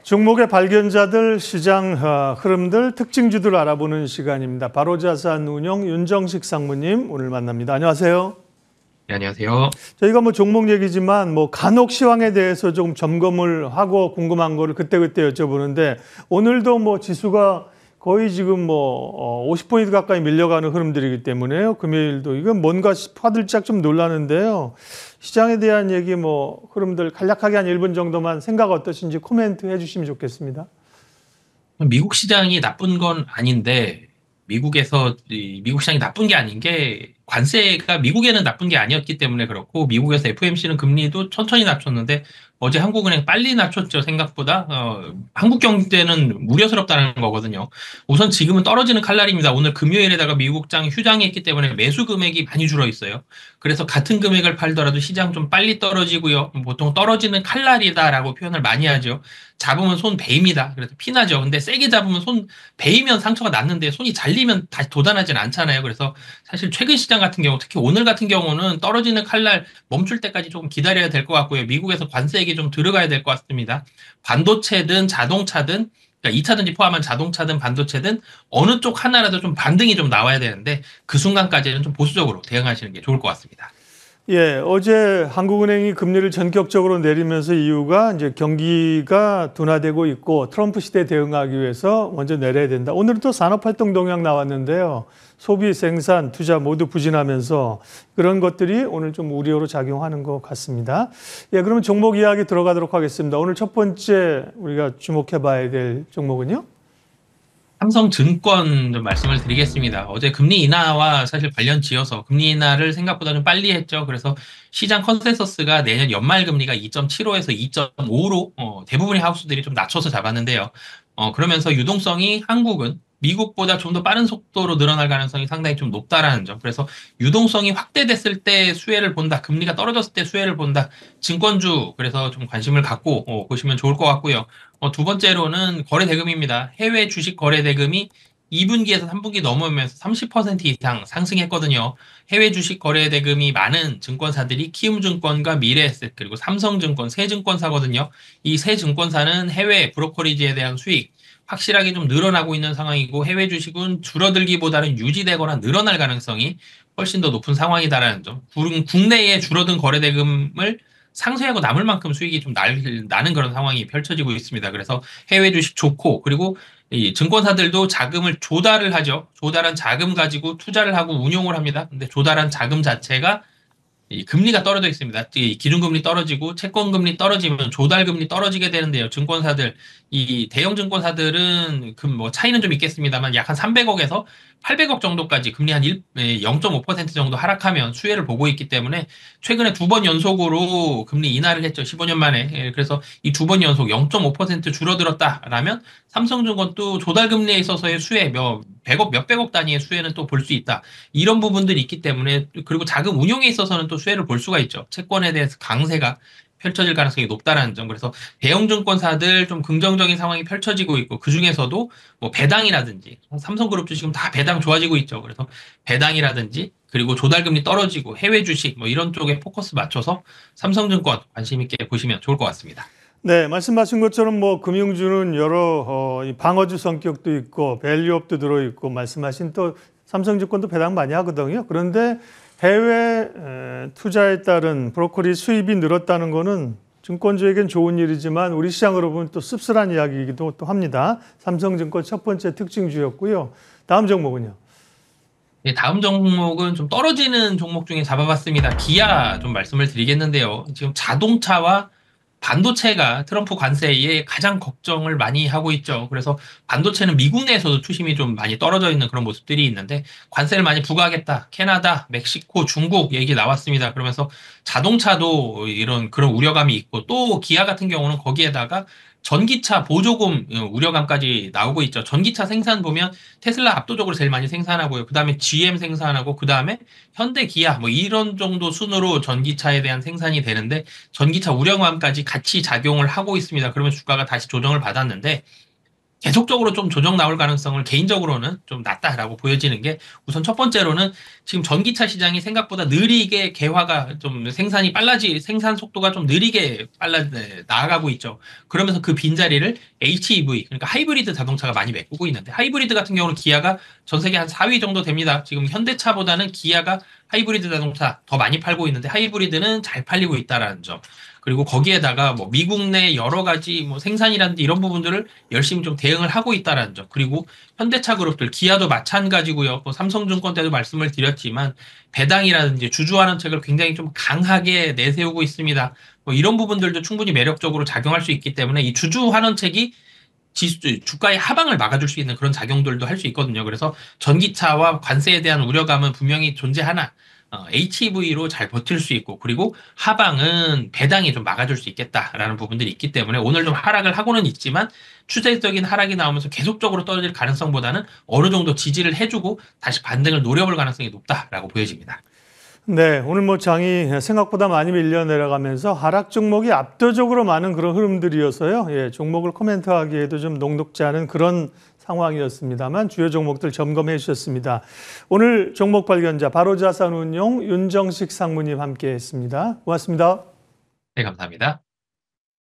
종목의 발견자들, 시장 흐름들, 특징주들 알아보는 시간입니다. 바로자산운용 윤정식 상무님 오늘 만납니다. 안녕하세요. 네, 안녕하세요. 저희가 종목 얘기지만 간혹 시황에 대해서 좀 점검을 하고 궁금한 거를 그때그때 여쭤보는데 오늘도 지수가 거의 지금 50포인트 가까이 밀려가는 흐름들이기 때문에요. 금요일도 이건 뭔가 화들짝 좀 놀라는데요. 시장에 대한 얘기 흐름들 간략하게 한 1분 정도만 생각 어떠신지 코멘트 해주시면 좋겠습니다. 미국 시장이 나쁜 건 아닌데 미국 시장이 나쁜 게 아닌 게 관세가 미국에는 나쁜 게 아니었기 때문에 그렇고 미국에서 FOMC는 금리도 천천히 낮췄는데 어제 한국은행 빨리 낮췄죠. 생각보다 한국 경제는 우려스럽다는 거거든요. 우선 지금은 떨어지는 칼날입니다. 오늘 금요일에다가 미국장 휴장했기 때문에 매수 금액이 많이 줄어 있어요. 그래서 같은 금액을 팔더라도 시장 좀 빨리 떨어지고요. 보통 떨어지는 칼날이다라고 표현을 많이 하죠. 잡으면 손 베입니다. 그래서 피나죠. 근데 세게 잡으면 손 베이면 상처가 났는데 손이 잘리면 다시 돋아나진 않잖아요. 그래서 사실 최근 시장 같은 경우, 특히 오늘 같은 경우는 떨어지는 칼날 멈출 때까지 조금 기다려야 될 것 같고요. 미국에서 관세액이 좀 들어가야 될 것 같습니다. 반도체든 자동차든, 그러니까 2차전지 포함한 자동차든 반도체든 어느 쪽 하나라도 좀 반등이 좀 나와야 되는데 그 순간까지는 좀 보수적으로 대응하시는 게 좋을 것 같습니다. 예, 어제 한국은행이 금리를 전격적으로 내리면서 이유가 이제 경기가 둔화되고 있고 트럼프 시대에 대응하기 위해서 먼저 내려야 된다. 오늘은 또 산업활동 동향 나왔는데요. 소비, 생산, 투자 모두 부진하면서 그런 것들이 오늘 좀 우려로 작용하는 것 같습니다. 예, 그러면 종목 이야기 들어가도록 하겠습니다. 오늘 첫 번째 우리가 주목해 봐야 될 종목은요? 삼성증권 좀 말씀을 드리겠습니다. 어제 금리 인하와 사실 관련 지어서 금리 인하를 생각보다 좀 빨리 했죠. 그래서 시장 컨센서스가 내년 연말 금리가 2.75에서 2.5로 대부분의 하우스들이 좀 낮춰서 잡았는데요. 그러면서 유동성이 한국은 미국보다 좀 더 빠른 속도로 늘어날 가능성이 상당히 좀 높다라는 점. 그래서 유동성이 확대됐을 때 수혜를 본다. 금리가 떨어졌을 때 수혜를 본다. 증권주 그래서 좀 관심을 갖고 보시면 좋을 것 같고요. 두 번째로는 거래 대금입니다. 해외 주식 거래 대금이 2분기에서 3분기 넘으면서 30% 이상 상승했거든요. 해외 주식 거래 대금이 많은 증권사들이 키움증권과 미래에셋 그리고 삼성증권 세 증권사거든요. 이 세 증권사는 해외 브로커리지에 대한 수익 확실하게 좀 늘어나고 있는 상황이고 해외 주식은 줄어들기보다는 유지되거나 늘어날 가능성이 훨씬 더 높은 상황이다라는 점. 국내에 줄어든 거래 대금을 상쇄하고 남을 만큼 수익이 좀 나는 그런 상황이 펼쳐지고 있습니다. 그래서 해외 주식 좋고 그리고 이 증권사들도 자금을 조달을 하죠. 조달한 자금 가지고 투자를 하고 운용을 합니다. 근데 조달한 자금 자체가 이 금리가 떨어져 있습니다. 이 기준금리 떨어지고 채권금리 떨어지면 조달금리 떨어지게 되는데요. 증권사들, 이 대형 증권사들은 차이는 좀 있겠습니다만 약 한 300억에서 800억 정도까지 금리 한 0.5% 정도 하락하면 수혜를 보고 있기 때문에 최근에 두 번 연속으로 금리 인하를 했죠. 15년 만에. 그래서 이 두 번 연속 0.5% 줄어들었다라면 삼성증권도 조달금리에 있어서의 수혜, 몇백억 단위의 수혜는 또 볼 수 있다. 이런 부분들이 있기 때문에 그리고 자금 운용에 있어서는 또 수혜를 볼 수가 있죠. 채권에 대해서 강세가 펼쳐질 가능성이 높다라는 점. 그래서 대형 증권사들 좀 긍정적인 상황이 펼쳐지고 있고 그 중에서도 배당이라든지 삼성그룹 주식은 다 배당 좋아지고 있죠. 그래서 배당이라든지 그리고 조달금리 떨어지고 해외 주식 이런 쪽에 포커스 맞춰서 삼성증권 관심 있게 보시면 좋을 것 같습니다. 네, 말씀하신 것처럼 금융주는 여러 방어주 성격도 있고 밸류업도 들어있고 말씀하신 또 삼성증권도 배당 많이 하거든요. 그런데 해외 투자에 따른 브로커리 수입이 늘었다는 거는 증권주에겐 좋은 일이지만 우리 시장으로 보면 또 씁쓸한 이야기이기도 또 합니다. 삼성증권 첫 번째 특징주였고요. 다음 종목은요? 네, 다음 종목은 좀 떨어지는 종목 중에 잡아봤습니다. 기아 좀 말씀을 드리겠는데요. 지금 자동차와 반도체가 트럼프 관세에 가장 걱정을 많이 하고 있죠. 그래서 반도체는 미국 내에서도 투심이 좀 많이 떨어져 있는 그런 모습들이 있는데 관세를 많이 부과하겠다. 캐나다, 멕시코, 중국 얘기 나왔습니다. 그러면서 자동차도 이런 그런 우려감이 있고 또 기아 같은 경우는 거기에다가 전기차 보조금 우려감까지 나오고 있죠. 전기차 생산 보면 테슬라 압도적으로 제일 많이 생산하고요. 그다음에 GM 생산하고 그다음에 현대, 기아 이런 정도 순으로 전기차에 대한 생산이 되는데 전기차 우려감까지 같이 작용을 하고 있습니다. 그러면 주가가 다시 조정을 받았는데 계속적으로 좀 조정 나올 가능성을 개인적으로는 좀 낮다라고 보여지는 게 우선 첫 번째로는 지금 전기차 시장이 생각보다 느리게 개화가 좀 생산 속도가 좀 느리게 나아가고 있죠. 그러면서 그 빈자리를 HEV, 그러니까 하이브리드 자동차가 많이 메꾸고 있는데 하이브리드 같은 경우는 기아가 전 세계 한 4위 정도 됩니다. 지금 현대차보다는 기아가 하이브리드 자동차 더 많이 팔고 있는데 하이브리드는 잘 팔리고 있다라는 점. 그리고 거기에다가 뭐 미국 내 여러 가지 뭐 생산이라든지 이런 부분들을 열심히 좀 대응을 하고 있다라는 점. 그리고 현대차 그룹들, 기아도 마찬가지고요. 뭐 삼성증권 때도 말씀을 드렸지만 배당이라든지 주주환원 책을 굉장히 좀 강하게 내세우고 있습니다. 뭐 이런 부분들도 충분히 매력적으로 작용할 수 있기 때문에 이 주주환원책이 주가의 하방을 막아줄 수 있는 그런 작용들도 할 수 있거든요. 그래서 전기차와 관세에 대한 우려감은 분명히 존재하나 HEV로 잘 버틸 수 있고 그리고 하방은 배당이 좀 막아줄 수 있겠다라는 부분들이 있기 때문에 오늘 좀 하락을 하고는 있지만 추세적인 하락이 나오면서 계속적으로 떨어질 가능성보다는 어느 정도 지지를 해주고 다시 반등을 노려볼 가능성이 높다라고 보여집니다. 네, 오늘 뭐 장이 생각보다 많이 밀려 내려가면서 하락 종목이 압도적으로 많은 그런 흐름들이어서요. 예, 종목을 코멘트하기에도 좀 녹록지 않은 그런 상황이었습니다만 주요 종목들 점검해 주셨습니다. 오늘 종목 발견자 바로자산운용 윤정식 상무님 함께했습니다. 고맙습니다. 네, 감사합니다.